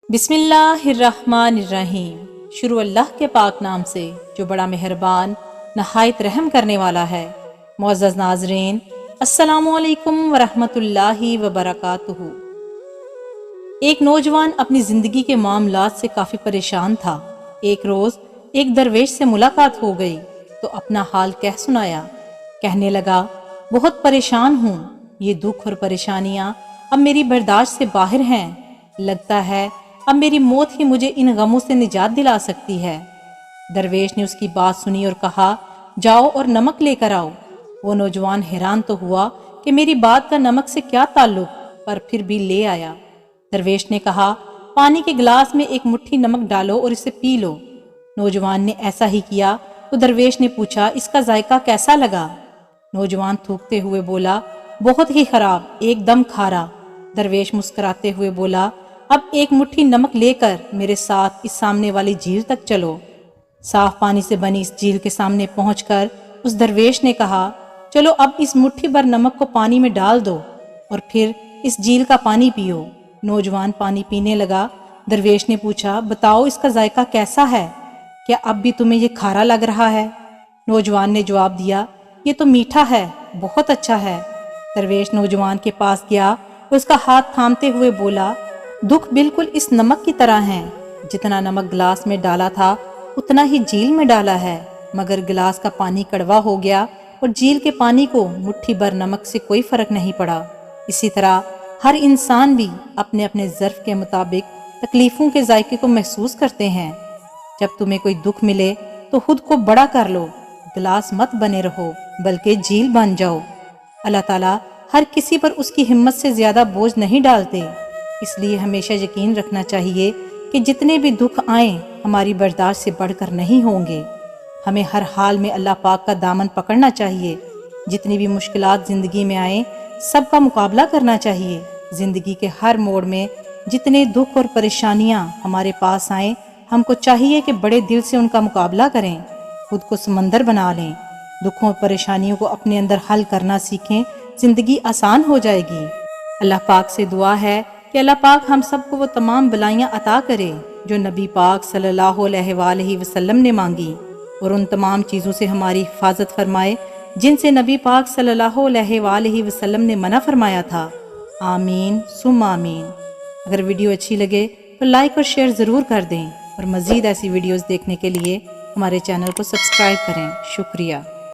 बिस्मिल्लाहिर्रहमानिर्रहीम। शुरू अल्लाह के पाक नाम से जो बड़ा मेहरबान नहायत रहम करने वाला है। मुअज़्ज़ज़ नाज़रीन, अस्सलामु अलैकुम वरहमतुल्लाहि वबरकातुहू। एक नौजवान अपनी ज़िंदगी के मामलात से काफ़ी परेशान था। एक रोज़ एक दरवेश से मुलाकात हो गई तो अपना हाल कह सुनाया। कहने लगा, बहुत परेशान हूँ, ये दुख और परेशानियाँ अब मेरी बर्दाश्त से बाहर हैं। लगता है अब मेरी मौत ही मुझे इन गमों से निजात दिला सकती है। दरवेश ने उसकी बात सुनी और कहा, जाओ और नमक लेकर आओ। वो नौजवान हैरान तो हुआ कि मेरी बात का नमक से क्या ताल्लुक, पर फिर भी ले आया। दरवेश ने कहा, पानी के गिलास में एक मुट्ठी नमक डालो और इसे पी लो। नौजवान ने ऐसा ही किया तो दरवेश ने पूछा, इसका जायका कैसा लगा? नौजवान थूकते हुए बोला, बहुत ही खराब, एकदम खारा। दरवेश मुस्कुराते हुए बोला, अब एक मुट्ठी नमक लेकर मेरे साथ इस सामने वाली झील तक चलो। साफ पानी से बनी इस झील के सामने पहुंचकर उस दरवेश ने कहा, चलो अब इस मुट्ठी भर नमक को पानी में डाल दो और फिर इस झील का पानी पियो। नौजवान पानी पीने लगा। दरवेश ने पूछा, बताओ इसका जायका कैसा है? क्या अब भी तुम्हें ये खारा लग रहा है? नौजवान ने जवाब दिया, ये तो मीठा है, बहुत अच्छा है। दरवेश नौजवान के पास गया और उसका हाथ थामते हुए बोला, दुख बिल्कुल इस नमक की तरह है। जितना नमक गिलास में डाला था उतना ही झील में डाला है, मगर गिलास का पानी कड़वा हो गया और झील के पानी को मुट्ठी भर नमक से कोई फर्क नहीं पड़ा। इसी तरह हर इंसान भी अपने अपने ज़र्फ के मुताबिक तकलीफ़ों के जायके को महसूस करते हैं। जब तुम्हें कोई दुख मिले तो खुद को बड़ा कर लो, गिलास मत बने रहो बल्कि झील बन जाओ। अल्लाह ताला हर किसी पर उसकी हिम्मत से ज़्यादा बोझ नहीं डालते, इसलिए हमेशा यकीन रखना चाहिए कि जितने भी दुख आएं हमारी बर्दाश्त से बढ़कर नहीं होंगे। हमें हर हाल में अल्लाह पाक का दामन पकड़ना चाहिए। जितनी भी मुश्किलात ज़िंदगी में आएं सबका मुकाबला करना चाहिए। ज़िंदगी के हर मोड़ में जितने दुख और परेशानियां हमारे पास आएं, हमको चाहिए कि बड़े दिल से उनका मुकाबला करें, खुद को समंदर बना लें। दुखों और परेशानियों को अपने अंदर हल करना सीखें, ज़िंदगी आसान हो जाएगी। अल्लाह पाक से दुआ है कि अल्लाह पाक हम सबको वो तमाम भलाइयाँ अता करे जो नबी पाक सल्लल्लाहु अलैहि वसल्लम ने मांगी, और उन तमाम चीज़ों से हमारी हिफाजत फरमाए जिनसे नबी पाक सल्लल्लाहु अलैहि वसल्लम ने मना फरमाया था। आमीन सुम आमीन। अगर वीडियो अच्छी लगे तो लाइक और शेयर ज़रूर कर दें और मज़ीद ऐसी वीडियोज़ देखने के लिए हमारे चैनल को सब्सक्राइब करें। शुक्रिया।